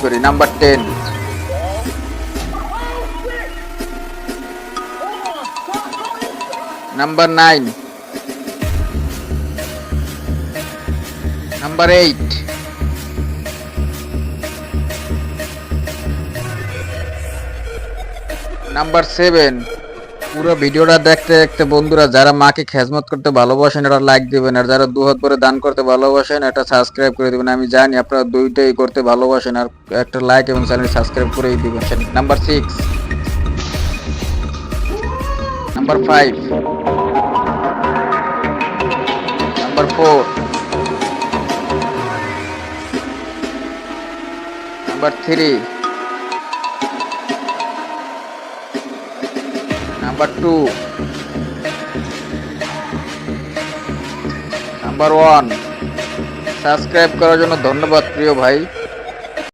করি। Number 10, number 9, number 8, number 7। পুরো ভিডিওটা দেখতে দেখতে বন্ধুরা যারা মাকে খেজমত করতে ভালোবাসেন এটা লাইক দিবেন, আর যারা দুহাত ভরে দান করতে ভালোবাসেন এটা সাবস্ক্রাইব করে দিবেন। আমি জানি আপনারা দুইটাই করতে ভালোবাসেন, আর একটা লাইক এবং চ্যানেল সাবস্ক্রাইব করেই দিবেন। Number 6, number 5, number 4, number 3, number 2, number 1। Subscribe করার জন্য ধন্যবাদ প্রিয় ভাই।